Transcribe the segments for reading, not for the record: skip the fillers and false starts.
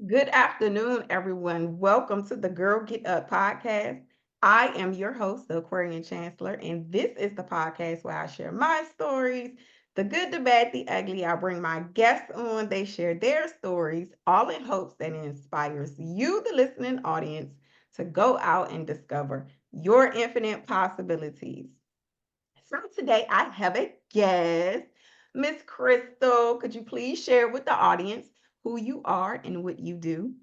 Good afternoon, everyone. Welcome to the Girl Get Up podcast. I am your host, the Aquarian Chancellor, and this is the podcast where I share my stories, the good, the bad, the ugly. I bring my guests on, they share their stories, all in hopes that it inspires you, the listening audience, to go out and discover your infinite possibilities. So today I have a guest, Miss Crystal. Could you please share with the audience who you are and what you do?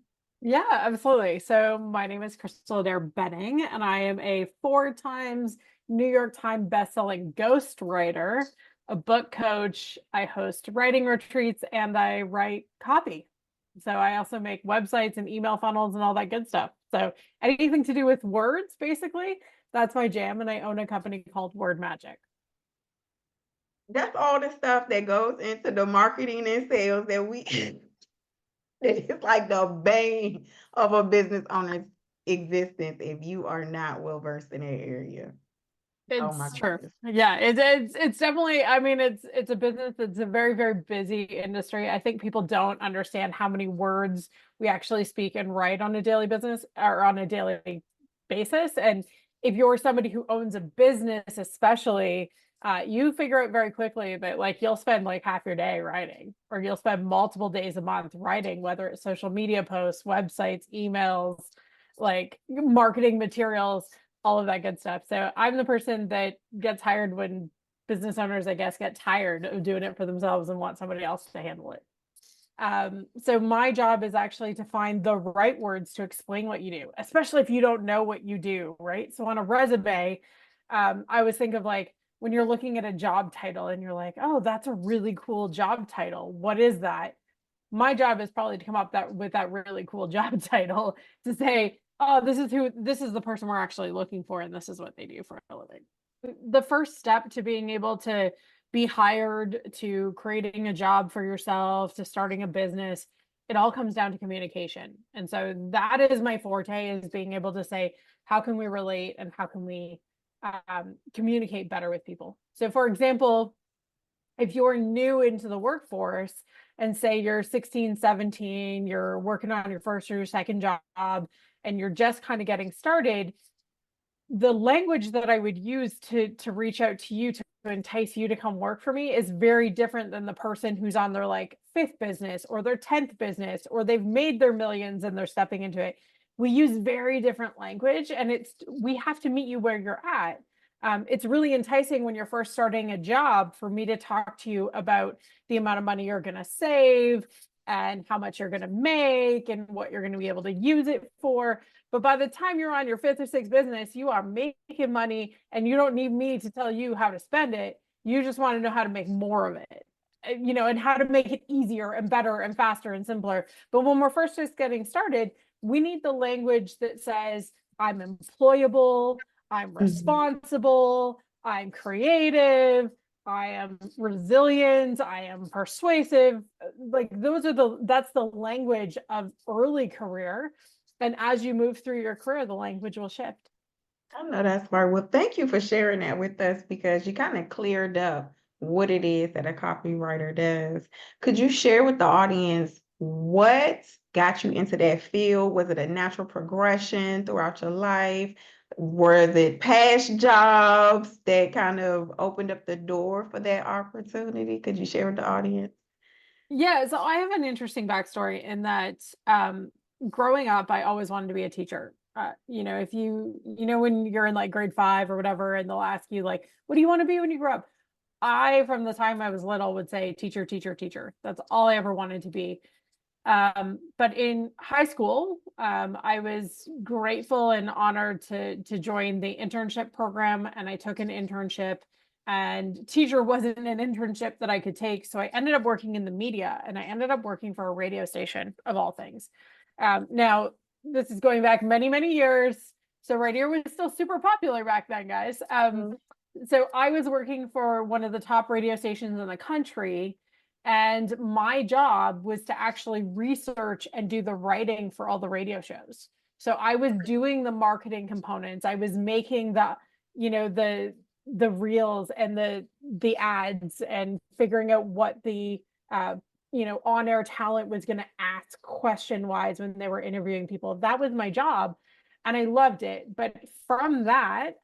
Yeah, absolutely. So my name is Crystal Adair Benning, and I am a 4 times New York Times bestselling ghostwriter, a book coach. I host writing retreats and I write copy. So I also make websites and email funnels and all that good stuff. So anything to do with words, basically, that's my jam. And I own a company called Word Magic. That's all the stuff that goes into the marketing and sales that we that is like the bane of a business owner's existence if you are not well versed in that area. Oh my It's true. goodness. Yeah, it's definitely, I mean, it's a business that's a very, very busy industry. I think people don't understand how many words we actually speak and write on a daily business or on a daily basis. And if you're somebody who owns a business, especially, you figure out very quickly that like you'll spend like half your day writing, or you'll spend multiple days a month writing, whether it's social media posts, websites, emails, like marketing materials, all of that good stuff. So I'm the person that gets hired when business owners, I guess, get tired of doing it for themselves and want somebody else to handle it. So my job is actually to find the right words to explain what you do, especially if you don't know what you do, right? So on a resume, I always think of like when you're looking at a job title and you're like, oh, that's a really cool job title. What is that? My job is probably to come up with that really cool job title to say, oh, this is the person we're actually looking for, and this is what they do for a living. The first step to being able to be hired, to creating a job for yourself, to starting a business, it all comes down to communication. And so that is my forte, is being able to say, how can we relate and how can we communicate better with people? So for example, if you're new into the workforce and say you're 16, 17, you're working on your first or your second job, and you're just kind of getting started, the language that I would use to reach out to you to entice you to come work for me is very different than the person who's on their like fifth business or their 10th business, or they've made their millions and they're stepping into it. We use very different language, and we have to meet you where you're at. It's really enticing when you're first starting a job for me to talk to you about the amount of money you're going to save and how much you're going to make and what you're going to be able to use it for. But by the time you're on your fifth or sixth business, you are making money and you don't need me to tell you how to spend it. You just want to know how to make more of it, and how to make it easier and better and faster and simpler. But when we're first just getting started, we need the language that says, I'm employable, I'm Mhm. responsible, I'm creative, I am resilient, I am persuasive. Like that's the language of early career. And as you move through your career, the language will shift. I know that's right. Well, thank you for sharing that with us because you kind of cleared up what it is that a copywriter does. Could you share with the audience what got you into that field? Was it a natural progression throughout your life? Were it past jobs that kind of opened up the door for that opportunity? Could you share with the audience? Yeah, so I have an interesting backstory in that growing up, I always wanted to be a teacher. If when you're in like grade 5 or whatever, and they'll ask you like, what do you want to be when you grow up? I, from the time I was little, would say teacher, teacher, teacher. That's all I ever wanted to be. But in high school, I was grateful and honored to join the internship program, and I took an internship. And teacher wasn't an internship that I could take, so I ended up working in the media, and I ended up working for a radio station of all things. Now, this is going back many, many years, so radio was still super popular back then, guys. So I was working for one of the top radio stations in the country, and my job was to actually research and do the writing for all the radio shows. So I was doing the marketing components. I was making the reels and the ads, and figuring out what the on-air talent was going to ask question-wise when they were interviewing people. That was my job, and I loved it. But from that,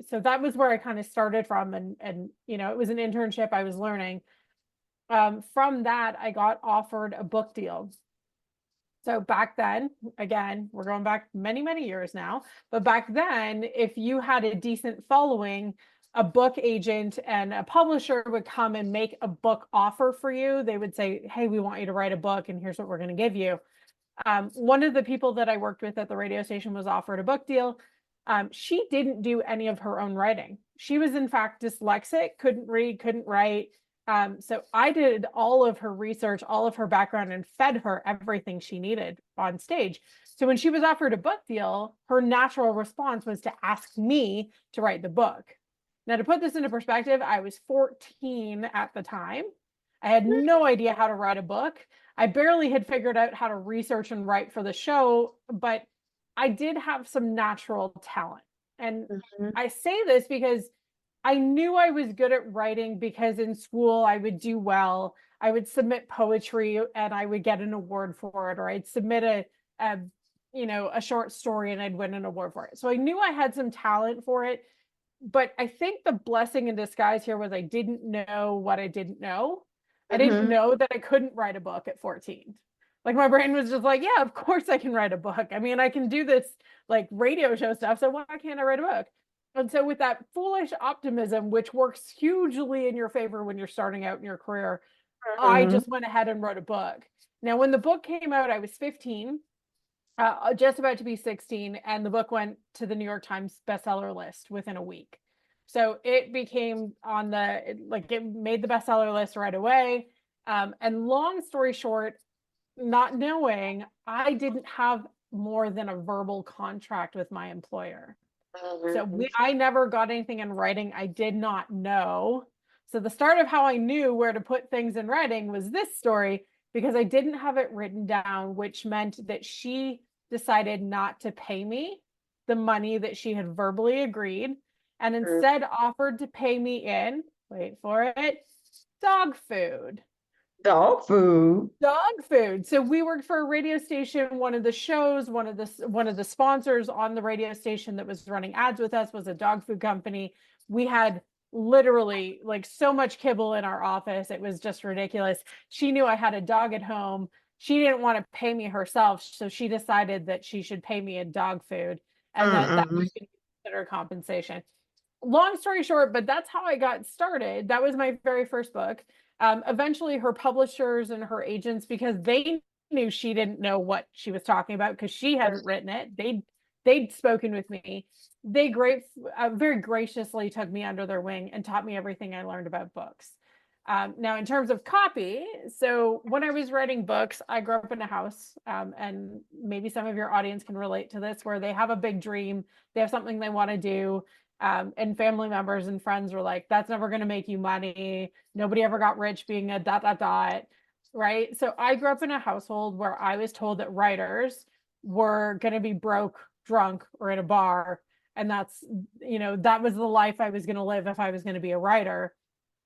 so that was where I kind of started from, and it was an internship. I was learning. From that, I got offered a book deal. So back then, again, we're going back many, many years now, but back then, if you had a decent following, a book agent and a publisher would come and make a book offer for you. They would say, hey, we want you to write a book, and here's what we're going to give you. One of the people that I worked with at the radio station was offered a book deal. She didn't do any of her own writing. She was, in fact, dyslexic, couldn't read, couldn't write. So I did all of her research, all of her background, and fed her everything she needed on stage. So when she was offered a book deal, her natural response was to ask me to write the book. Now, to put this into perspective, I was 14 at the time. I had no idea how to write a book. I barely had figured out how to research and write for the show, but I did have some natural talent. And Mhm. I say this because I knew I was good at writing, because in school I would do well. I would submit poetry and I would get an award for it, or I'd submit a short story and I'd win an award for it. So I knew I had some talent for it. But I think the blessing in disguise here was I didn't know what I didn't know. I didn't Mhm. know that I couldn't write a book at 14. Like, my brain was just like, yeah, of course I can write a book. I mean, I can do this like radio show stuff, so why can't I write a book? And so with that foolish optimism, which works hugely in your favor when you're starting out in your career, I Mhm. just went ahead and wrote a book. Now, when the book came out, I was 15, just about to be 16, and the book went to the New York Times bestseller list within a week. So it became it made the bestseller list right away. And long story short, not knowing, I didn't have more than a verbal contract with my employer. So Mhm. I never got anything in writing. I did not know. So the start of how I knew where to put things in writing was this story, because I didn't have it written down, which meant that she decided not to pay me the money that she had verbally agreed, and instead offered to pay me in, wait for it, dog food. Dog food. Dog food. So we worked for a radio station. One of the shows, one of the sponsors on the radio station that was running ads with us was a dog food company. We had literally like so much kibble in our office. It was just ridiculous. She knew I had a dog at home. She didn't want to pay me herself, so she decided that she should pay me in dog food, and that was Mm-mm. going to be considered compensation. Long story short, but that's how I got started. That was my very first book. Eventually, her publishers and her agents, because they knew she didn't know what she was talking about because she hadn't written it, they'd spoken with me. They very graciously took me under their wing and taught me everything I learned about books. Now, in terms of copy, so when I was writing books, I grew up in a house, and maybe some of your audience can relate to this, where they have a big dream, they have something they want to do, and family members and friends were like, that's never going to make you money. Nobody ever got rich being a dot, dot, dot. Right. So I grew up in a household where I was told that writers were going to be broke, drunk, or in a bar. And that was the life I was going to live if I was going to be a writer.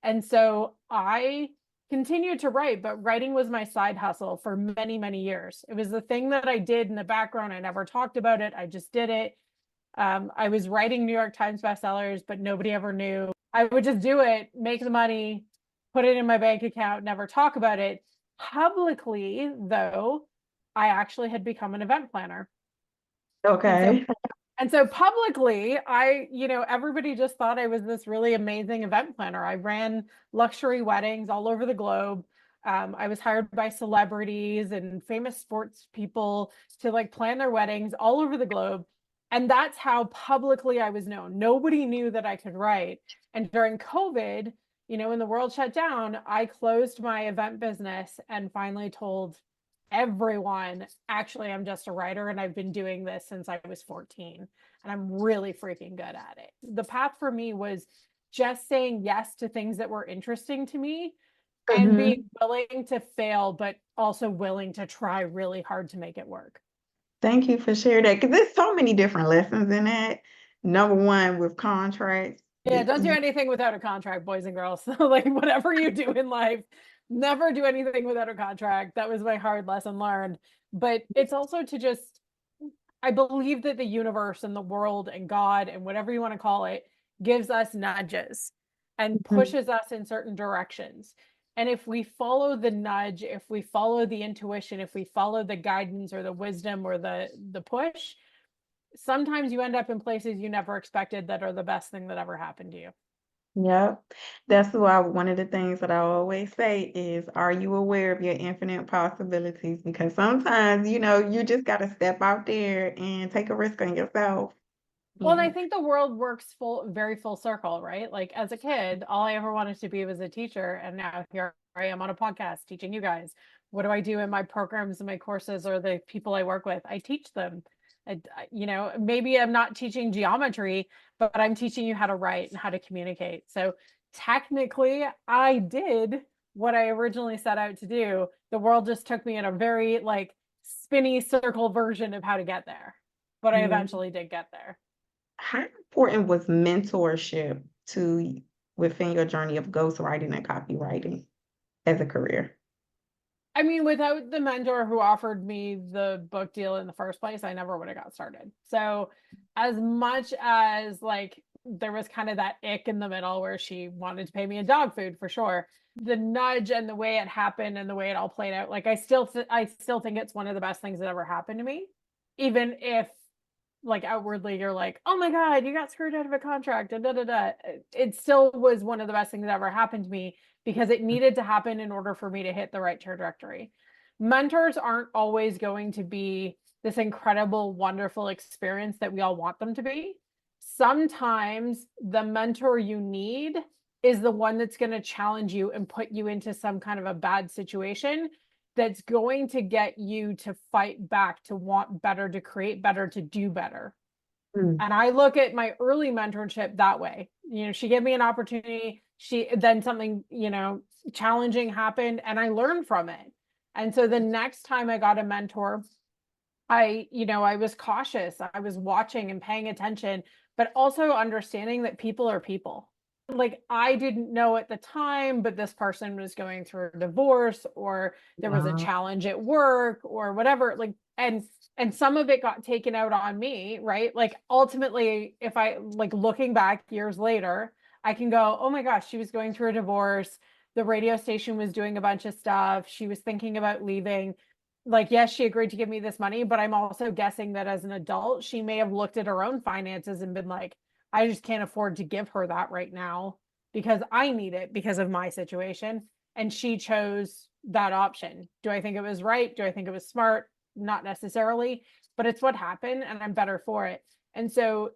And so I continued to write, but writing was my side hustle for many, many years. It was the thing that I did in the background. I never talked about it. I just did it. I was writing New York Times bestsellers, but nobody ever knew. I would just do it, make the money, put it in my bank account, never talk about it. Publicly, though, I actually had become an event planner. And so Okay. and so publicly, everybody just thought I was this really amazing event planner. I ran luxury weddings all over the globe. I was hired by celebrities and famous sports people to like plan their weddings all over the globe. And that's how publicly I was known. Nobody knew that I could write. And during COVID, when the world shut down, I closed my event business and finally told everyone, actually, I'm just a writer and I've been doing this since I was 14 and I'm really freaking good at it. The path for me was just saying yes to things that were interesting to me and Mhm. being willing to fail, but also willing to try really hard to make it work. Thank you for sharing that, because there's so many different lessons in that. Number one, with contracts, Yeah, don't do anything without a contract, boys and girls. Like, whatever you do in life, Never do anything without a contract. That was my hard lesson learned. But it's also to just, I believe that the universe and the world and God and whatever you want to call it gives us nudges and Mhm. pushes us in certain directions. And if we follow the nudge, if we follow the intuition, if we follow the guidance or the wisdom or the push, sometimes you end up in places you never expected that are the best thing that ever happened to you. Yep. That's why one of the things that I always say is, are you aware of your infinite possibilities? Because sometimes, you just got to step out there and take a risk on yourself. Well, and I And think the world works very full circle, right? Like as a kid, all I ever wanted to be was a teacher, and now here I am on a podcast teaching you guys. What do I do in my programs and my courses or the people I work with? I teach them. Maybe I'm not teaching geometry, but I'm teaching you how to write and how to communicate. So technically, I did what I originally set out to do. The world just took me in a very like spinny circle version of how to get there, but I yeah. eventually did get there. How important was mentorship to within your journey of ghostwriting and copywriting as a career? I mean, without the mentor who offered me the book deal in the first place, I never would have got started. So, as much as like there was kind of that ick in the middle where she wanted to pay me in dog food for sure, the nudge and the way it happened and the way it all played out, like I still think it's one of the best things that ever happened to me, even if like outwardly you're like, oh my God, you got screwed out of a contract, and da da da. It still was one of the best things that ever happened to me because it needed to happen in order for me to hit the right trajectory. Mentors aren't always going to be this incredible, wonderful experience that we all want them to be. Sometimes the mentor you need is the one that's going to challenge you and put you into some kind of a bad situation that's going to get you to fight back, to want better, to create better, to do better. Mm. And I look at my early mentorship that way. She gave me an opportunity. Then something, challenging happened and I learned from it. And so the next time I got a mentor, I was cautious. I was watching and paying attention, but also understanding that people are people. Like I didn't know at the time, but this person was going through a divorce or there was a Wow. challenge at work or whatever. Like, and some of it got taken out on me, right? Like ultimately, if I like looking back years later, I can go, oh my gosh, she was going through a divorce. The radio station was doing a bunch of stuff. She was thinking about leaving. Like, yes, she agreed to give me this money, but I'm also guessing that as an adult, she may have looked at her own finances and been like, I just can't afford to give her that right now because I need it because of my situation. And she chose that option. Do I think it was right? Do I think it was smart? Not necessarily, but it's what happened and I'm better for it. And so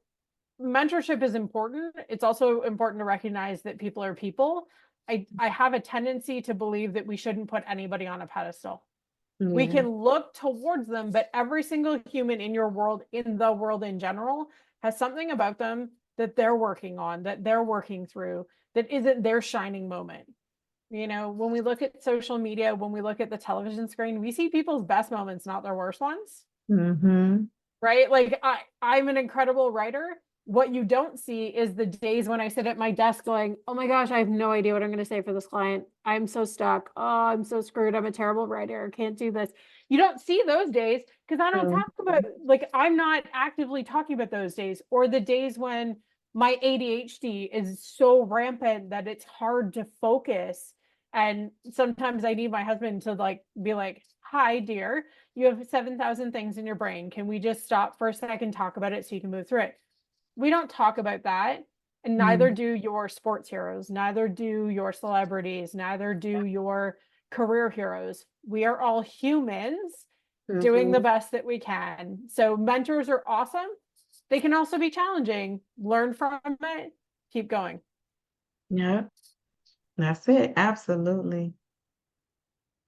mentorship is important. It's also important to recognize that people are people. I have a tendency to believe that we shouldn't put anybody on a pedestal. We Yeah. can look towards them, but every single human in your world, in the world in general, has something about them that they're working on, that they're working through, that isn't their shining moment. When we look at social media, when we look at the television screen, we see people's best moments, not their worst ones, Mm-hmm. right? Like I'm an incredible writer. What you don't see is the days when I sit at my desk going, oh my gosh, I have no idea what I'm going to say for this client. I'm so stuck. Oh, I'm so screwed. I'm a terrible writer. I can't do this. You don't see those days because I don't talk about, like, I'm not actively talking about those days or the days when my ADHD is so rampant that it's hard to focus. And sometimes I need my husband to like be like, hi, dear, you have 7,000 things in your brain. Can we just stop for a second, talk about it so you can move through it? We don't talk about that. And neither Mm-hmm. do your sports heroes, neither do your celebrities, neither do your career heroes. We are all humans doing the Mm-hmm. best that we can. So mentors are awesome. They can also be challenging. Learn from it, keep going. Yeah, that's it. Absolutely.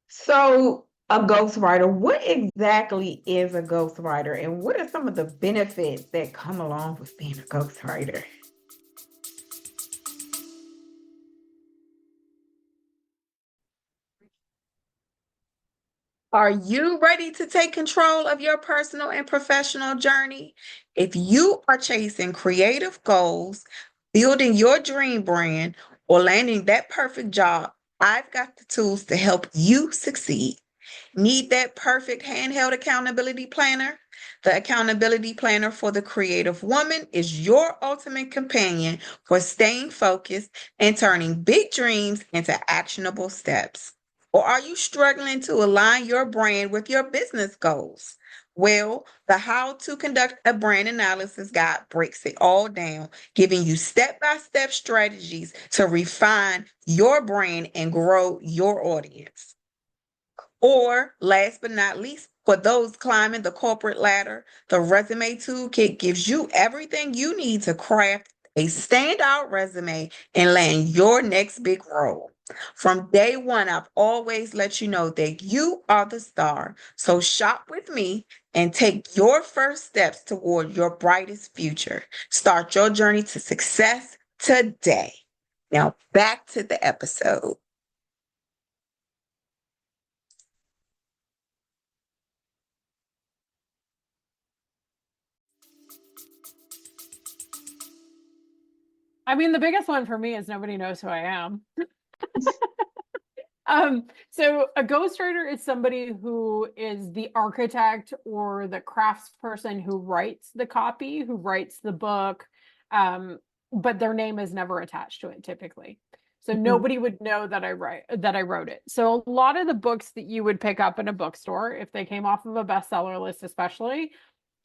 So, a ghostwriter, what exactly is a ghostwriter, and what are some of the benefits that come along with being a ghostwriter? Are you ready to take control of your personal and professional journey? If you are chasing creative goals, building your dream brand, or landing that perfect job, I've got the tools to help you succeed. Need that perfect handheld accountability planner? The Accountability Planner for the Creative Woman is your ultimate companion for staying focused and turning big dreams into actionable steps. Or are you struggling to align your brand with your business goals? Well, the How to Conduct a Brand Analysis Guide breaks it all down, giving you step by step strategies to refine your brand and grow your audience. Or, last but not least, for those climbing the corporate ladder, the Resume Toolkit gives you everything you need to craft a standout resume and land your next big role. From day one, I've always let you know that you are the star. So shop with me and take your first steps toward your brightest future. Start your journey to success today. Now, back to the episode. I mean, the biggest one for me is nobody knows who I am. So a ghostwriter is somebody who is the architect or the craftsperson who writes the copy, who writes the book, but their name is never attached to it typically. So nobody would know that I wrote it. So a lot of the books that you would pick up in a bookstore, if they came off of a bestseller list, especially,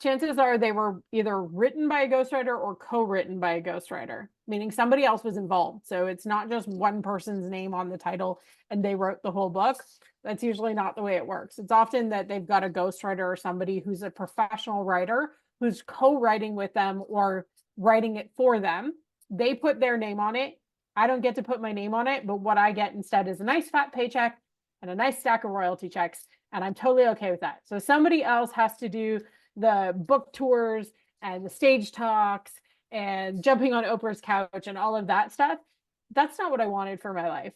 chances are they were either written by a ghostwriter or co-written by a ghostwriter, meaning somebody else was involved. So it's not just one person's name on the title and they wrote the whole book. That's usually not the way it works. It's often that they've got a ghostwriter or somebody who's a professional writer who's co-writing with them or writing it for them. They put their name on it. I don't get to put my name on it, but what I get instead is a nice fat paycheck and a nice stack of royalty checks. And I'm totally okay with that. So somebody else has to do the book tours and the stage talks and jumping on Oprah's couch and all of that stuff. That's not what I wanted for my life.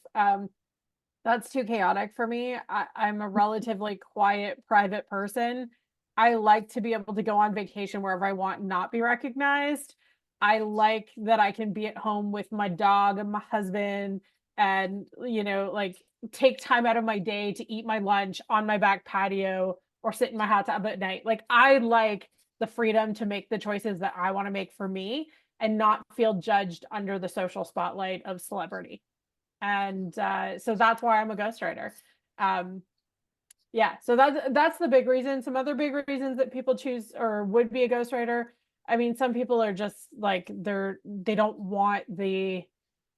That's too chaotic for me. I'm a relatively quiet, private person. I like to be able to go on vacation wherever I want and not be recognized. I like that I can be at home with my dog and my husband and, like take time out of my day to eat my lunch on my back patio or sit in my hot tub at night. Like I like the freedom to make the choices that I want to make for me and not feel judged under the social spotlight of celebrity. And so that's why I'm a ghostwriter. Um, yeah, so that's the big reason. Some other big reasons that people choose or would be a ghostwriter. I mean, some people are just like they don't want the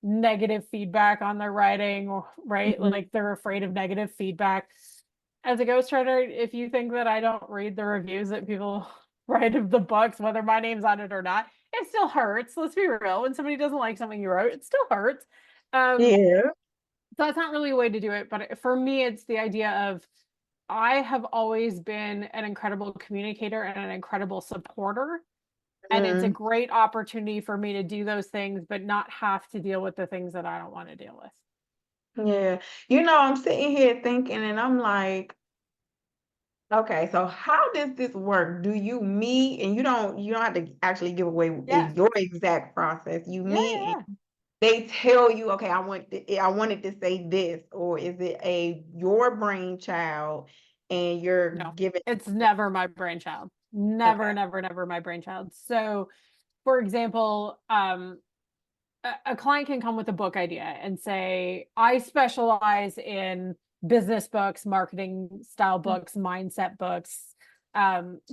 negative feedback on their writing, or right, like they're afraid of negative feedback. As a ghostwriter, if you think that I don't read the reviews that people write of the books, whether my name's on it or not, it still hurts. Let's be real. When somebody doesn't like something you wrote, it still hurts. Yeah. So that's not really a way to do it. But for me, it's the idea of I have always been an incredible communicator and an incredible supporter. And it's a Mm, great opportunity for me to do those things, but not have to deal with the things that I don't want to deal with. yeah. I'm sitting here thinking and I'm like, okay, so how does this work? Do you meet and you don't have to actually give away Yeah. your exact process. You Yeah. meet Yeah. and they tell you, okay, I wanted to say this, or is it a your brainchild and you're No, giving it's never my brainchild. Never, okay. never, never my brainchild. So, for example, a client can come with a book idea and say, I specialize in business books, marketing style books, mindset books.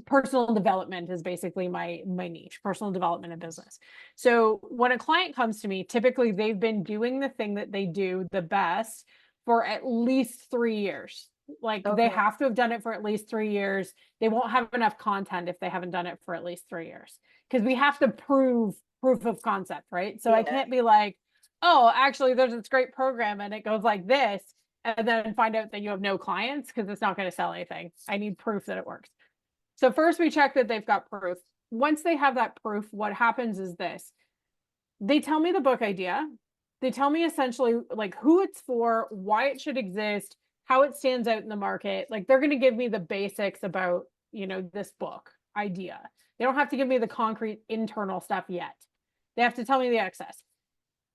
Personal development is basically my niche, personal development in business. So when a client comes to me, typically they've been doing the thing that they do the best for at least 3 years. Like they Okay. have to have done it for at least 3 years. They won't have enough content if they haven't done it for at least 3 years because we have to proof of concept, right? So I Yeah. can't be like, oh, actually, there's this great program and it goes like this, and then find out that you have no clients because it's not going to sell anything. I need proof that it works. So first we check that they've got proof. Once they have that proof, what happens is this. They tell me the book idea. They tell me essentially like who it's for, why it should exist, how it stands out in the market. Like they're going to give me the basics about, this book idea. They don't have to give me the concrete internal stuff yet. They have to tell me the excess.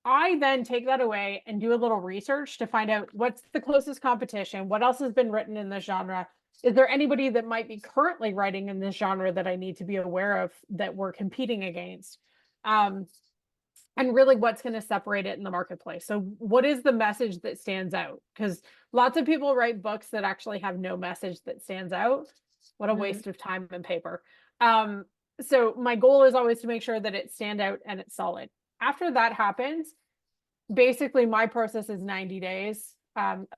I then take that away and do a little research to find out what's the closest competition, what else has been written in this genre. Is there anybody that might be currently writing in this genre that I need to be aware of that we're competing against? And really what's going to separate it in the marketplace. So what is the message that stands out? Because lots of people write books that actually have no message that stands out. What a Mhm. waste of time and paper. So my goal is always to make sure that it stand out and it's solid. After that happens, basically my process is 90 days,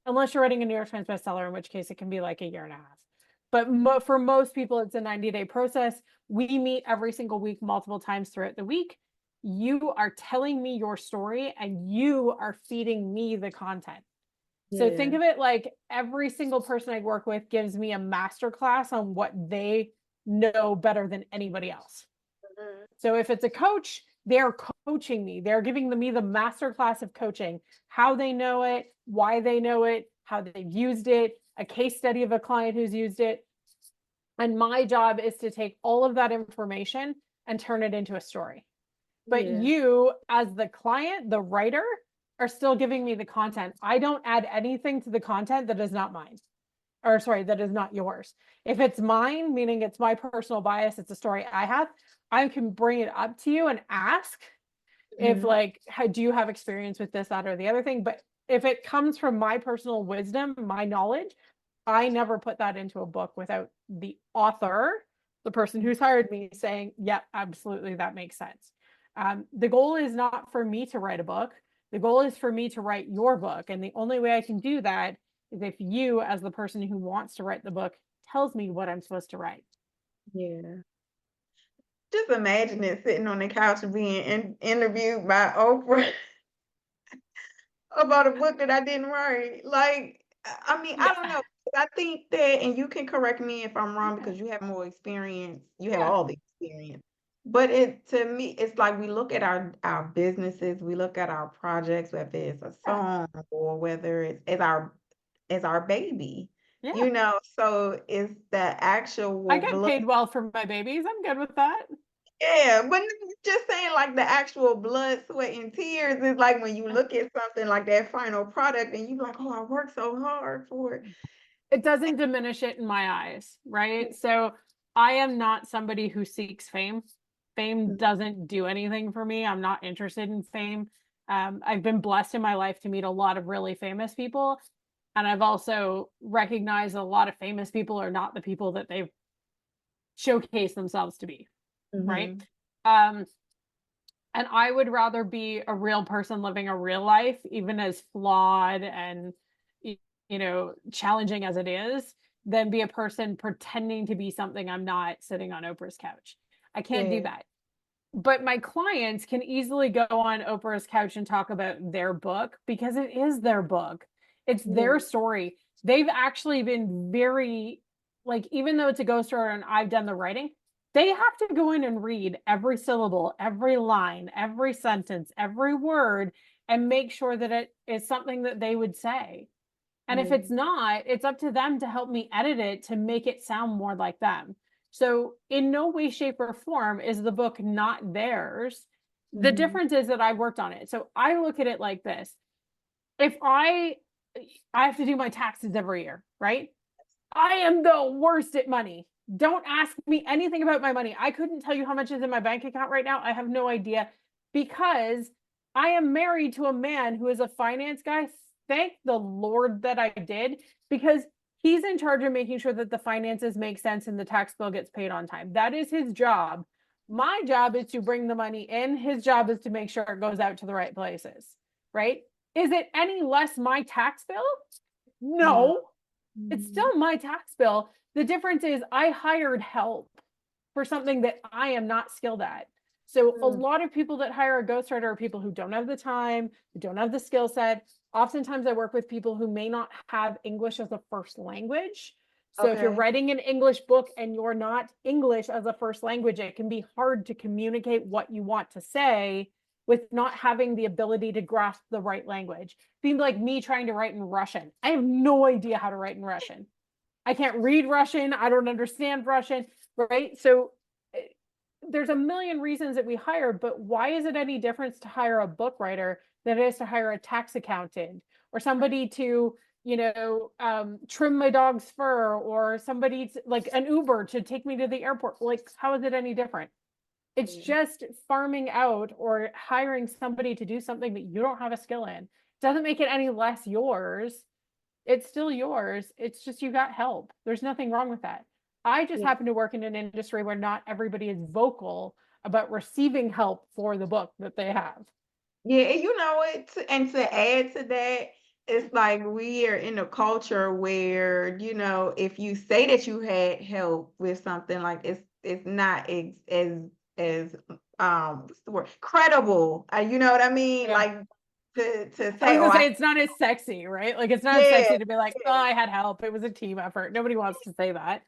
unless you're writing a New York Times bestseller, in which case it can be like a year and a half. But for most people, it's a 90-day process. We meet every single week, multiple times throughout the week. You are telling me your story and you are feeding me the content. So think Yeah. of it like every single person I work with gives me a master class on what they know better than anybody else. Mhm. So if it's a coach, they're coaching me. They're giving me the master class of coaching, how they know it, why they know it, how they've used it, a case study of a client who's used it. And my job is to take all of that information and turn it into a story. But Yeah. you, as the client, the writer, are still giving me the content. I don't add anything to the content that is not mine, or sorry, that is not yours. If it's mine, meaning it's my personal bias, it's a story I have, I can bring it up to you and ask if Mhm. like, do you have experience with this, that, or the other thing? But if it comes from my personal wisdom, my knowledge, I never put that into a book without the author, the person who's hired me, saying, yeah, absolutely, that makes sense. The goal is not for me to write a book. The goal is for me to write your book. And the only way I can do that is if you, as the person who wants to write the book, tells me what I'm supposed to write. Yeah. Just imagine it sitting on the couch and being interviewed by Oprah about a book that I didn't write. Like, I mean, I Yeah. don't know. I think that, and you can correct me if I'm wrong because you have more experience. You have Yeah. all the experience. But it to me, it's like we look at our businesses, we look at our projects, whether it's a Yeah. song or whether it's as our baby, Yeah. you know. So it's the I actual get blood. paid well for my babies. I'm good with that. Yeah, but just saying like the actual blood, sweat, and tears is like when you look at something like that final product and you like, oh, I worked so hard for it. It doesn't diminish it in my eyes, right? So I am not somebody who seeks fame. Fame doesn't do anything for me. I'm not interested in fame. I've been blessed in my life to meet a lot of really famous people. And I've also recognized a lot of famous people are not the people that they've showcased themselves to be, right? Mm-hmm. Um, and I would rather be a real person living a real life, even as flawed and challenging as it is, than be a person pretending to be something I'm not sitting on Oprah's couch. I can't do Yeah. that. But my clients can easily go on Oprah's couch and talk about their book because it is their book. It's Yeah. their story. They've actually been very, like, even though it's a ghostwriter and I've done the writing, they have to go in and read every syllable, every line, every sentence, every word, and make sure that it is something that they would say. And if Yeah. it's not, it's up to them to help me edit it to make it sound more like them. So, in no way, shape, or form is the book not theirs. The Mm-hmm. difference is that I worked on it. So, I look at it like this. If I have to do my taxes every year, right? I am the worst at money. Don't ask me anything about my money. I couldn't tell you how much is in my bank account right now. I have no idea because I am married to a man who is a finance guy. Thank the Lord that I did because he's in charge of making sure that the finances make sense and the tax bill gets paid on time. That is his job. My job is to bring the money in. His job is to make sure it goes out to the right places, right? Is it any less my tax bill? No. No, it's Mm-hmm. still my tax bill. The difference is I hired help for something that I am not skilled at. So a lot of people that hire a ghostwriter are people who don't have the time, who don't have the skill set. Oftentimes I work with people who may not have English as a first language. So if you're Okay. writing an English book and you're not English as a first language, it can be hard to communicate what you want to say with not having the ability to grasp the right language. Being like me trying to write in Russian. I have no idea how to write in Russian. I can't read Russian. I don't understand Russian, right? So there's a million reasons that we hire, but why is it any difference to hire a book writer than it is to hire a tax accountant or somebody to, trim my dog's fur, or somebody like an Uber to take me to the airport. Like, how is it any different? It's Yeah. just farming out or hiring somebody to do something that you don't have a skill in. Doesn't make it any less yours. It's still yours. It's just you got help. There's nothing wrong with that. I just Yeah. happen to work in an industry where not everybody is vocal about receiving help for the book that they have. Yeah, and you know what? And to add to that, it's like we are in a culture where, if you say that you had help with something, like it's not as what's the word? Credible. You know what I mean? Yeah. Like to I was say, oh, gonna say it's not as sexy, right? Like it's not yeah, sexy to be like, oh, I had help. It was a team effort. Nobody wants to say that.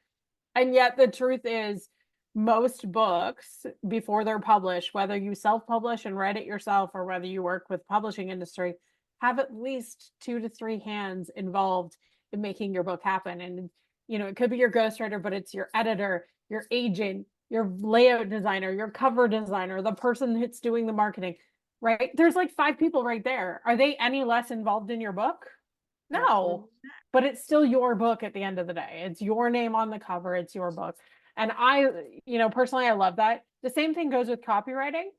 And yet the truth is most books before they're published, whether you self-publish and write it yourself or whether you work with publishing industry, have at least 2 to 3 hands involved in making your book happen. And it could be your ghostwriter, but it's your editor, your agent, your layout designer, your cover designer, the person that's doing the marketing, right? There's like 5 people right there. Are they any less involved in your book? No, absolutely. but it's still your book at the end of the day. It's your name on the cover. It's your book. And personally, I love that. The same thing goes with copywriting.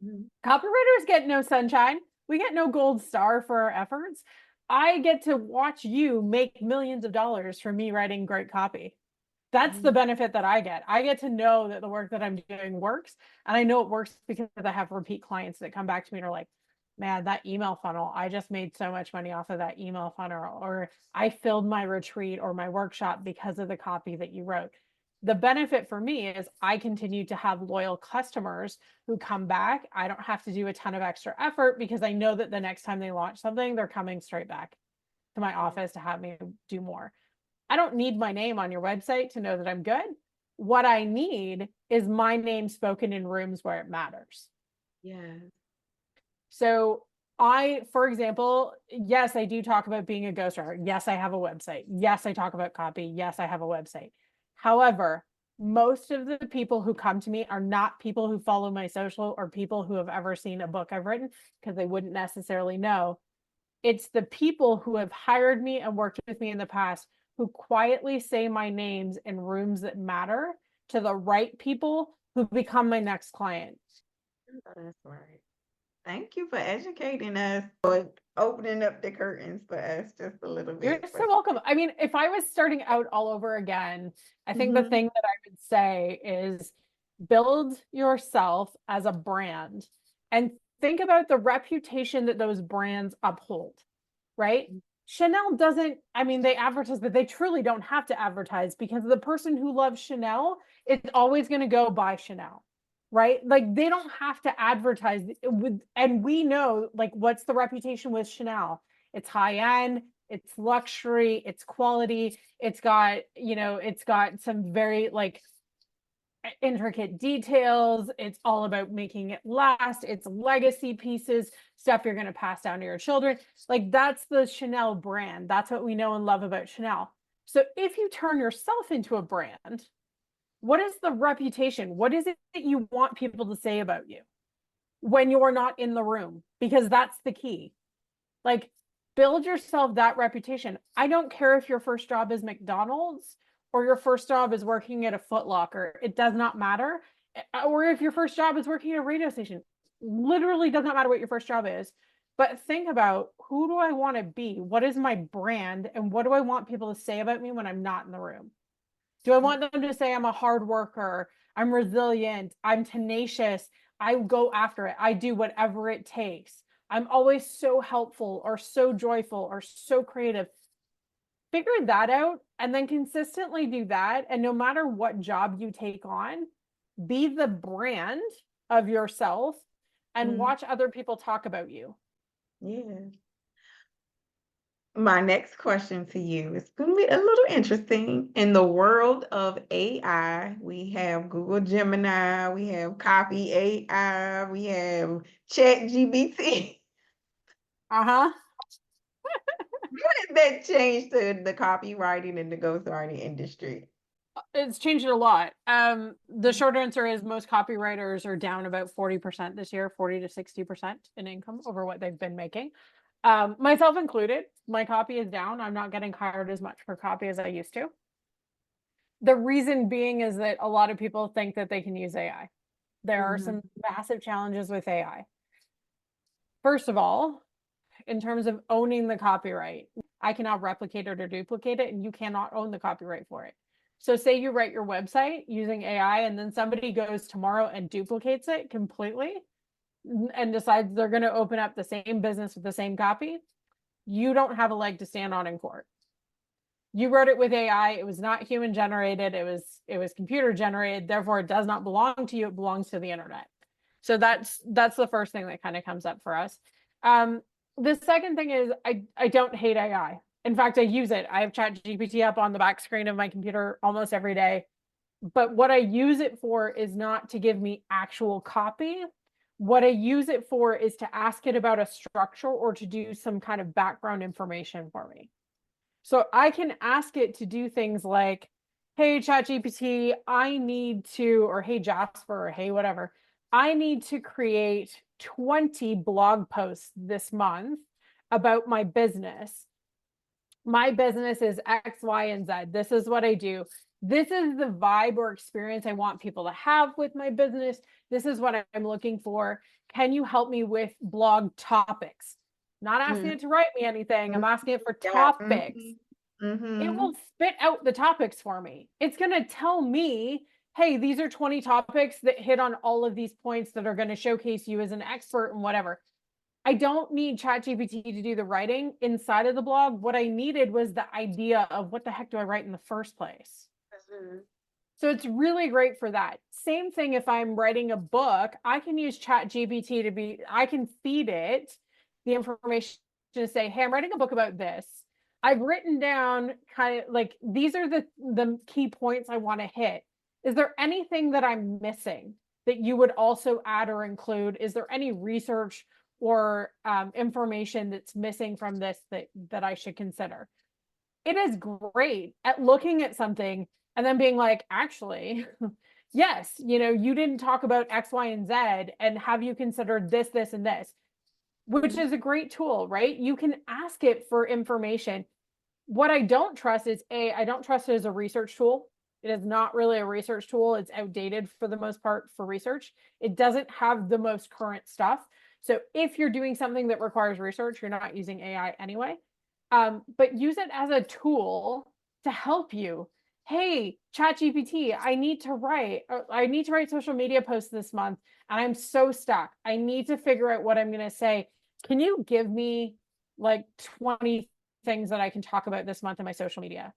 Mhm. Copywriters get no sunshine. We get no gold star for our efforts. I get to watch you make millions of dollars from me writing great copy. That's the Mhm. benefit that I get. I get to know that the work that I'm doing works. And I know it works because I have repeat clients that come back to me and are like, man, that email funnel, I just made so much money off of that email funnel. Or I filled my retreat or my workshop because of the copy that you wrote. The benefit for me is I continue to have loyal customers who come back. I don't have to do a ton of extra effort because I know that the next time they launch something, they're coming straight back to my Yeah. office to have me do more. I don't need my name on your website to know that I'm good. What I need is my name spoken in rooms where it matters. Yeah. So for example, yes, I do talk about being a ghostwriter. Yes, I have a website. Yes, I talk about copy. Yes, I have a website. However, most of the people who come to me are not people who follow my social or people who have ever seen a book I've written because they wouldn't necessarily know. It's the people who have hired me and worked with me in the past who quietly say my names in rooms that matter to the right people who become my next client. Oh, that's right. Thank you for educating us, or opening up the curtains for us just a little You're bit. so welcome. I mean, if I was starting out all over again, I think the Mhm. thing that I would say is build yourself as a brand and think about the reputation that those brands uphold, right? Chanel doesn't, I mean, they advertise, but they truly don't have to advertise because the person who loves Chanel is always going to go buy Chanel, right? Like they don't have to advertise with, and we know like what's the reputation with Chanel? It's high end, it's luxury, it's quality, it's got some very like intricate details. It's all about making it last. It's legacy pieces, stuff you're going to pass down to your children. Like that's the Chanel brand. That's what we know and love about Chanel. So if you turn yourself into a brand, what is the reputation? What is it that you want people to say about you when you're not in the room? Because that's the key. Like, build yourself that reputation. I don't care if your first job is McDonald's or your first job is working at a Foot Locker. It does not matter. Or if your first job is working at a radio station. Literally does not matter what your first job is. But think about, who do I want to be? What is my brand? And what do I want people to say about me when I'm not in the room? Do I want them to say I'm a hard worker, I'm resilient, I'm tenacious, I go after it, I do whatever it takes, I'm always so helpful or so joyful or so creative? Figure that out and then consistently do that. And no matter what job you take on, be the brand of yourself and Mm, watch other people talk about you. yeah. My next question to you is going to be a little interesting. In the world of AI, we have Google Gemini, we have Copy AI, we have Chat GBT. Uh huh. How did that change the copywriting and the ghostwriting industry? It's changed a lot. The short answer is most copywriters are down about 40% this year, 40 to 60% in income over what they've been making. Myself included, my copy is down. I'm not getting hired as much for copy as I used to. The reason being is that a lot of people think that they can use AI. There are some massive challenges with AI. First of all, in terms of owning the copyright, I cannot replicate it or duplicate it, and you cannot own the copyright for it. So say you write your website using AI and then somebody goes tomorrow and duplicates it completely and decides they're going to open up the same business with the same copy, you don't have a leg to stand on in court. You wrote it with AI, it was not human generated, it was computer generated, therefore it does not belong to you, it belongs to the internet. So that's the first thing that kind of comes up for us. The second thing is I don't hate AI. In fact, I use it. I have ChatGPT up on the back screen of my computer almost every day. But what I use it for is not to give me actual copy. What I use it for is to ask it about a structure or to do some kind of background information for me. So I can ask it to do things like, hey, ChatGPT, I need to, or hey, Jasper, or hey, whatever, I need to create 20 blog posts this month about my business. My business is X, Y, and Z. This is what I do. This is the vibe or experience I want people to have with my business. This is what I'm looking for. Can you help me with blog topics? Not asking it to write me anything. I'm asking it for topics. It will spit out the topics for me. It's going to tell me, hey, these are 20 topics that hit on all of these points that are going to showcase you as an expert and whatever. I don't need ChatGPT to do the writing inside of the blog. What I needed was the idea of what the heck do I write in the first place? So it's really great for that. Same thing if I'm writing a book, I can use ChatGPT I can feed it the information to say, hey, I'm writing a book about this. I've written down kind of like, these are the key points I want to hit. Is there anything that I'm missing that you would also add or include? Is there any research or information that's missing from this that I should consider? It is great at looking at something and then being like, actually, yes, you didn't talk about X, Y, and Z, and have you considered this, this, and this? Which is a great tool, right? You can ask it for information. What I don't trust is I don't trust it as a research tool. It is not really a research tool. It's outdated for the most part for research. It doesn't have the most current stuff. So if you're doing something that requires research, you're not using AI anyway. But use it as a tool to help you. Hey, ChatGPT, I need to write social media posts this month, and I'm so stuck. I need to figure out what I'm going to say. Can you give me like 20 things that I can talk about this month in my social media?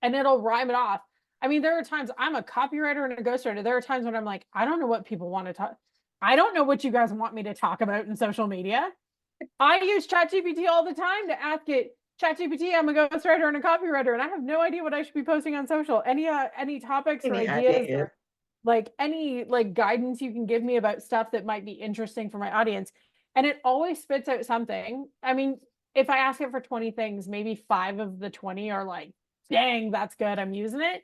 And it'll rhyme it off. I mean, there are times I'm a copywriter and a ghostwriter. There are times when I'm like, I don't know what people want to talk. I don't know what you guys want me to talk about in social media. I use ChatGPT all the time to ask it, ChatGPT, I'm a ghostwriter and a copywriter, and I have no idea what I should be posting on social. Any topics or ideas or like any like guidance you can give me about stuff that might be interesting for my audience. And it always spits out something. I mean, if I ask it for 20 things, maybe 5 of the 20 are like, dang, that's good, I'm using it.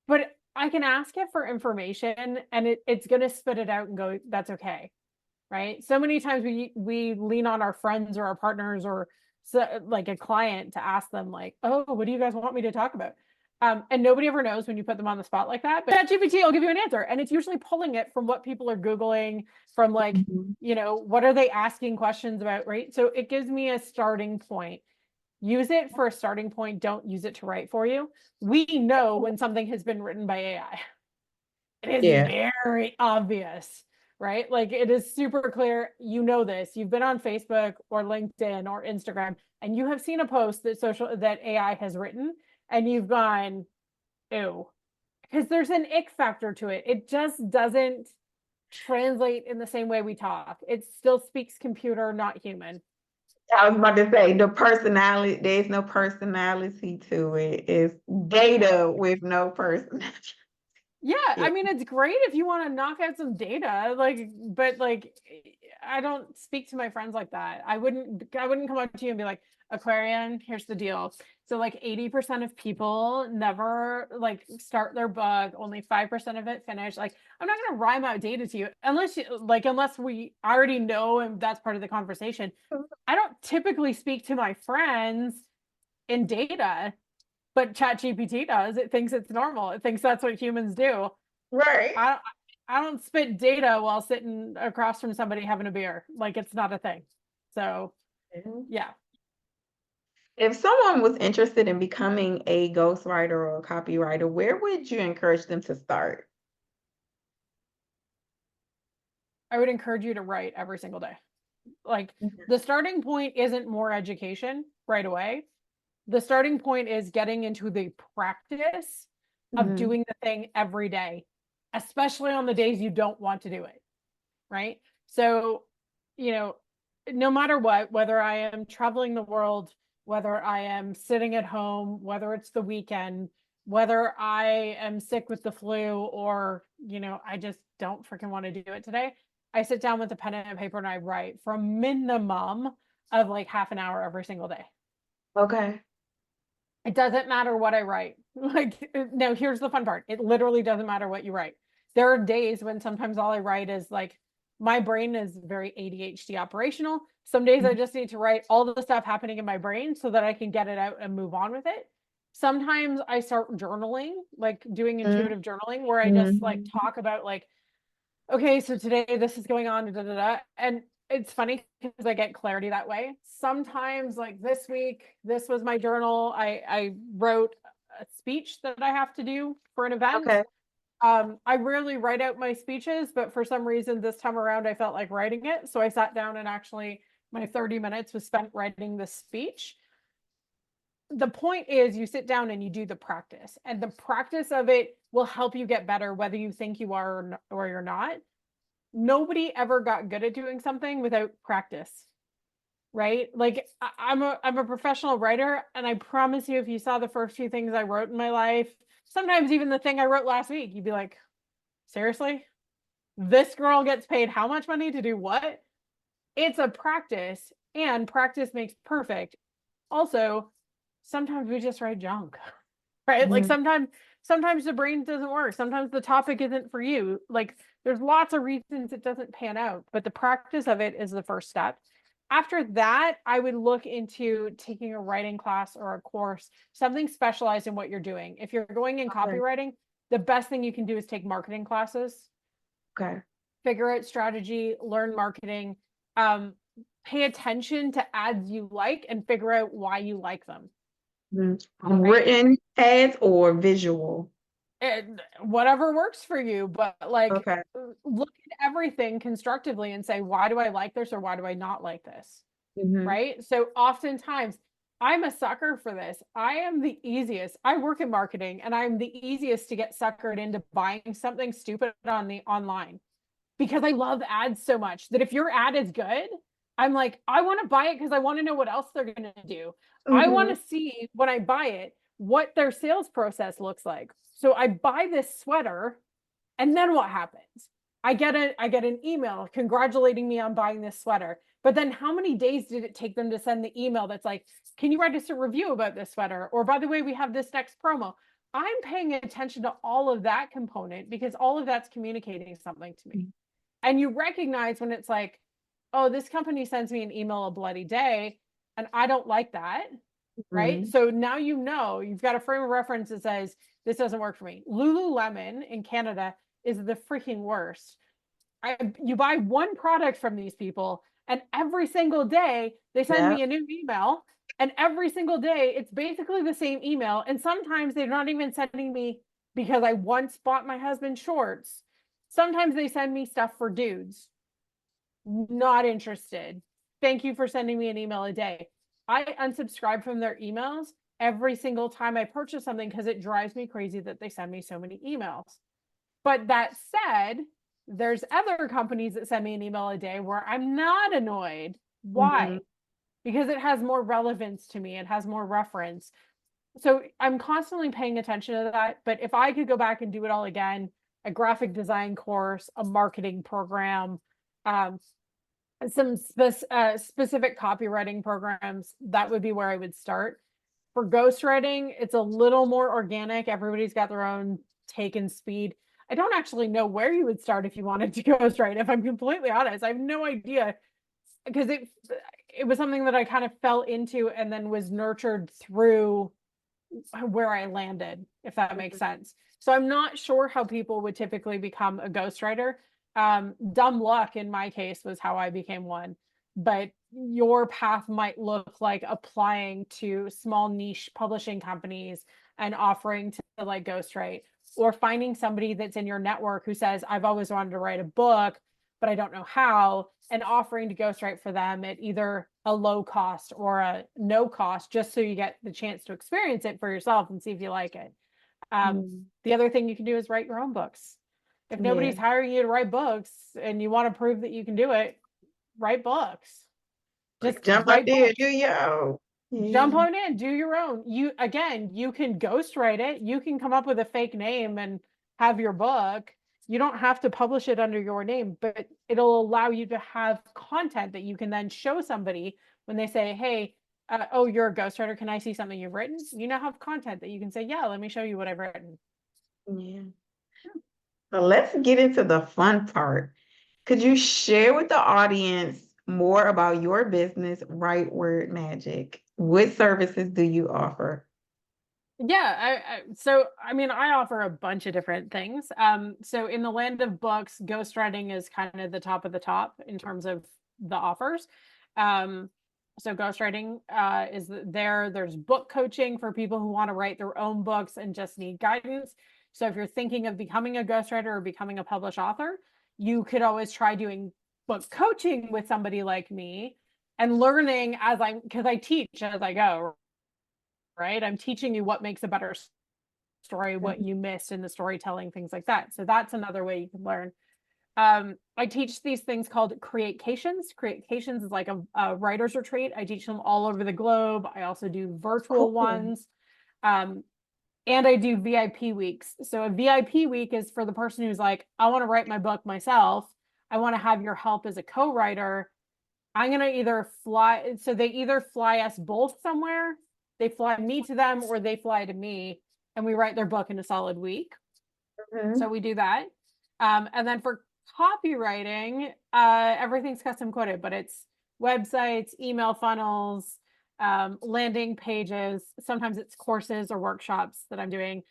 But I can ask it for information and it's going to spit it out and go, that's okay. Right. So many times we lean on our friends or our partners or like a client to ask them like, oh, what do you guys want me to talk about? And nobody ever knows when you put them on the spot like that. But ChatGPT will give you an answer. And it's usually pulling it from what people are Googling, from like, what are they asking questions about? Right. So it gives me a starting point. Use it for a starting point. Don't use it to write for you. We know when something has been written by AI. It is very obvious, right? Like it is super clear. You know this. You've been on Facebook or LinkedIn or Instagram, and you have seen a post that AI has written, and you've gone, ew, because there's an ick factor to it. It just doesn't translate in the same way we talk. It still speaks computer, not human. I was about to say the personality, there's no personality to it. It's data with no personality. Yeah, I mean, it's great if you want to knock out some data, but I don't speak to my friends like that. I wouldn't come up to you and be like, Aquarian, here's the deal. So like 80% of people never like start their book, only 5% of it finish. Like I'm not gonna rhyme out data to you unless we already know and that's part of the conversation. I don't typically speak to my friends in data, but ChatGPT does. It thinks it's normal. It thinks that's what humans do. Right. I I don't spit data while sitting across from somebody having a beer. Like it's not a thing. So yeah, If someone was interested in becoming a ghostwriter or a copywriter, where would you encourage them to start? I would encourage you to write every single day. Like the starting point isn't more education right away. The starting point is getting into the practice of Mm-hmm. doing the thing every day, especially on the days you don't want to do it. Right. So, you know, no matter what, whether I am traveling the world, whether I am sitting at home, whether it's the weekend, whether I am sick with the flu or, I just don't freaking want to do it today, I sit down with a pen and a paper and I write for a minimum of like half an hour every single day. Okay. It doesn't matter what I write. Like, no, here's the fun part. It literally doesn't matter what you write. There are days when sometimes all I write is like, my brain is very ADHD operational. Some days I just need to write all the stuff happening in my brain so that I can get it out and move on with it. Sometimes I start journaling, like doing intuitive journaling, where I just like Mm-hmm. talk about like, okay, so today this is going on, da, da, da. And it's funny because I get clarity that way. Sometimes, like this week, this was my journal. I wrote a speech that I have to do for an event. Okay. I rarely write out my speeches, but for some reason this time around I felt like writing it. So I sat down and actually my 30 minutes was spent writing the speech. The point is you sit down and you do the practice, and the practice of it will help you get better whether you think you are or you're not. Nobody ever got good at doing something without practice, right? Like I'm a professional writer, and I promise you, if you saw the first few things I wrote in my life, sometimes even the thing I wrote last week, you'd be like, seriously? This girl gets paid how much money to do what? It's a practice, and practice makes perfect. Also, sometimes we just write junk, right? Like Mm-hmm. sometimes the brain doesn't work. Sometimes the topic isn't for you. Like there's lots of reasons it doesn't pan out, but the practice of it is the first step. After that, I would look into taking a writing class or a course, something specialized in what you're doing. If you're going in Okay. copywriting, the best thing you can do is take marketing classes, Okay. figure out strategy, learn marketing, um, pay attention to ads you like and figure out why you like them, right? Written ads or visual? Whatever works for you, but like Okay. look at everything constructively and say, why do I like this or why do I not like this? Mm-hmm. Right. So oftentimes I'm a sucker for this. I am the easiest. I work in marketing and I'm the easiest to get suckered into buying something stupid on the online because I love ads so much that if your ad is good, I'm like, I want to buy it because I want to know what else they're going to do. I want Mm-hmm. to see when I buy it what their sales process looks like. So I buy this sweater, and then what happens? I get an email congratulating me on buying this sweater. But then how many days did it take them to send the email that's like, can you write us a review about this sweater? Or by the way, we have this next promo. I'm paying attention to all of that component because all of that's communicating something to me. And you recognize when it's like, oh, this company sends me an email a bloody day, and I don't like that. Right. Mm-hmm. So now you've got a frame of reference that says, this doesn't work for me. Lululemon in Canada is the freaking worst. You buy one product from these people, and every single day they send Yeah. me a new email. And every single day it's basically the same email. And sometimes they're not even sending me because I once bought my husband shorts. Sometimes they send me stuff for dudes. Not interested. Thank you for sending me an email a day. I unsubscribe from their emails every single time I purchase something because it drives me crazy that they send me so many emails. But that said, there's other companies that send me an email a day where I'm not annoyed. Mm-hmm. Why? Because it has more relevance to me, it has more reference. So I'm constantly paying attention to that. But if I could go back and do it all again, a graphic design course, a marketing program, um, some specific copywriting programs, that would be where I would start. For ghostwriting, it's a little more organic. Everybody's got their own take and speed. I don't actually know where you would start if you wanted to ghostwrite, if I'm completely honest. I have no idea, because it was something that I kind of fell into and then was nurtured through where I landed, if that makes sense. So I'm not sure how people would typically become a ghostwriter. Dumb luck in my case was how I became one, but your path might look like applying to small niche publishing companies and offering to like ghostwrite, or finding somebody that's in your network who says, I've always wanted to write a book, but I don't know how, and offering to ghostwrite for them at either a low cost or a no cost, just so you get the chance to experience it for yourself and see if you like it. Mm. The other thing you can do is write your own books. If Yeah. nobody's hiring you to write books and you want to prove that you can do it, write books. Like Just jump out write there, do books. your Jump yeah. on in, do your own. You can ghostwrite it. You can come up with a fake name and have your book. You don't have to publish it under your name, but it'll allow you to have content that you can then show somebody when they say, hey, oh, you're a ghostwriter. Can I see something you've written? You now have content that you can say, yeah, let me show you what I've written. Yeah. So let's get into the fun part. Could you share with the audience more about your business, Right Word Magic? What services do you offer? Yeah, so I mean, I offer a bunch of different things. So in the land of books, ghostwriting is kind of the top of the top in terms of the offers. Um, so ghostwriting is there. There's book coaching for people who want to write their own books and just need guidance. So if you're thinking of becoming a ghostwriter or becoming a published author, you could always try doing book coaching with somebody like me and learning as because I teach as I go, right? I'm teaching you what makes a better story, what Mhm. you missed in the storytelling, things like that. So that's another way you can learn. I teach these things called createcations. Createcations is like a writer's retreat. I teach them all over the globe. I also do virtual Cool. ones. Um, and I do VIP weeks. So a VIP week is for the person who's like, I want to write my book myself. I want to have your help as a co-writer. I'm gonna either fly, so they either fly us both somewhere, they fly me to them, or they fly to me, and we write their book in a solid week. So Mhm. we do that. And then for copywriting, everything's custom coded, but it's websites, email funnels, landing pages. Sometimes it's courses or workshops that I'm doing,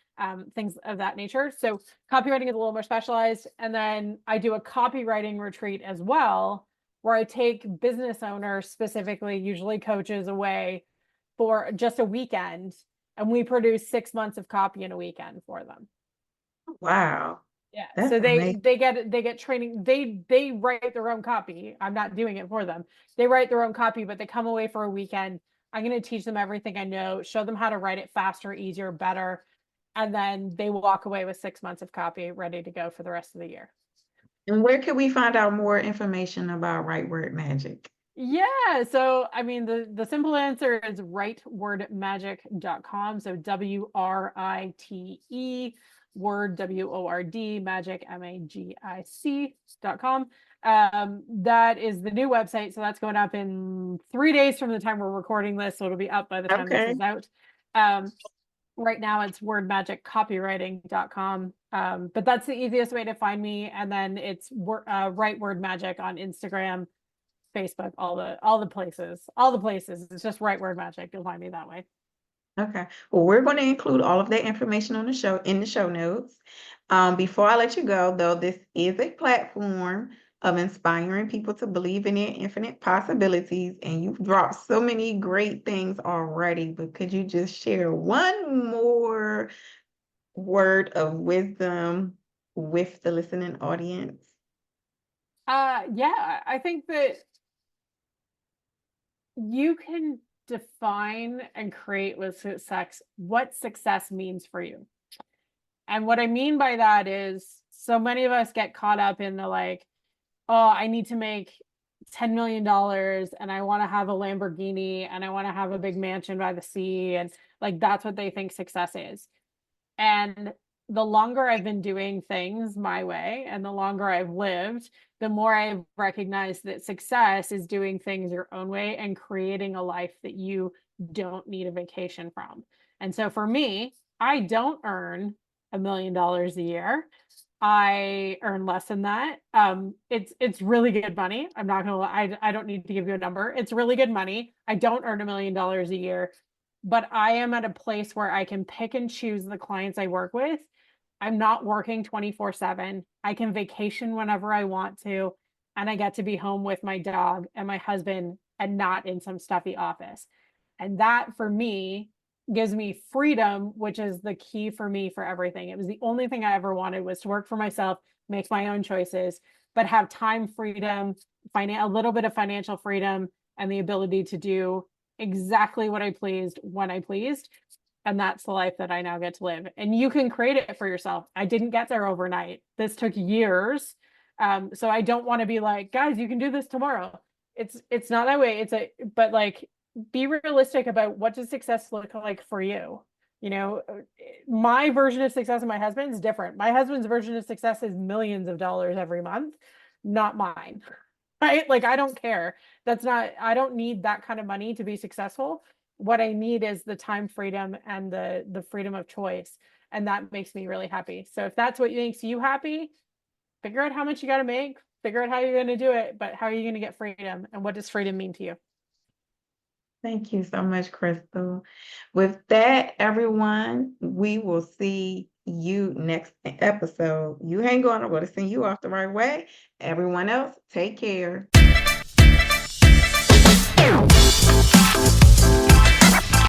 things of that nature. So copywriting is a little more specialized. And then I do a copywriting retreat as well, where I take business owners, specifically, usually coaches, away for just a weekend. And we produce 6 months of copy in a weekend for them. Wow. Yeah, That's so amazing. they get training. They write their own copy. I'm not doing it for them. They write their own copy, but they come away for a weekend. I'm going to teach them everything I know, show them how to write it faster, easier, better, and then they walk away with 6 months of copy ready to go for the rest of the year. And where can we find out more information about Right Word Magic? Yeah, so I mean the simple answer is writewordmagic.com. So WRITE word WORD magic MAGIC.com. That is the new website. So that's going up in 3 days from the time we're recording this. So it'll be up by the time this Okay. is out. Um, right now it's wordmagiccopywriting.com. But that's the easiest way to find me. And then it's Write Word Magic on Instagram, Facebook, all the places, all the places. It's just Right Word Magic. You'll find me that way. Okay. Well, we're going to include all of that information on the show in the show notes. Before I let you go, though, this is a platform of inspiring people to believe in their infinite possibilities, and you've dropped so many great things already. But could you just share one more word of wisdom with the listening audience? Yeah, I think that you can define and create what success means for you. And what I mean by that is so many of us get caught up in the like, oh, I need to make $10 million and I want to have a Lamborghini and I want to have a big mansion by the sea. And like, that's what they think success is. And the longer I've been doing things my way and the longer I've lived, the more I've recognized that success is doing things your own way and creating a life that you don't need a vacation from. And so for me, I don't earn $1 million a year. I earn less than that. It's really good money. I'm not gonna lie, I don't need to give you a number. It's really good money. I don't earn $1 million a year, but I am at a place where I can pick and choose the clients I work with. I'm not working 24/7. I can vacation whenever I want to, and I get to be home with my dog and my husband and not in some stuffy office. And that for me gives me freedom, which is the key for me for everything. It was the only thing I ever wanted was to work for myself, make my own choices, but have time freedom, a little bit of financial freedom, and the ability to do exactly what I pleased when I pleased. And that's the life that I now get to live. And you can create it for yourself. I didn't get there overnight. This took years. So I don't want to be like, guys, you can do this tomorrow. It's not that way. But like, be realistic about what does success look like for you. You know, my version of success and my husband's different. My husband's version of success is millions of dollars every month, not mine. Right? Like, I don't care. I don't need that kind of money to be successful. What I need is the time freedom and the freedom of choice. And that makes me really happy. So if that's what makes you happy, figure out how much you got to make, figure out how you're going to do it, but how are you going to get freedom? And what does freedom mean to you? Thank you so much, Crystal. With that, everyone, we will see you next episode. You hang on, I'm going to send you off the right way. Everyone else, take care.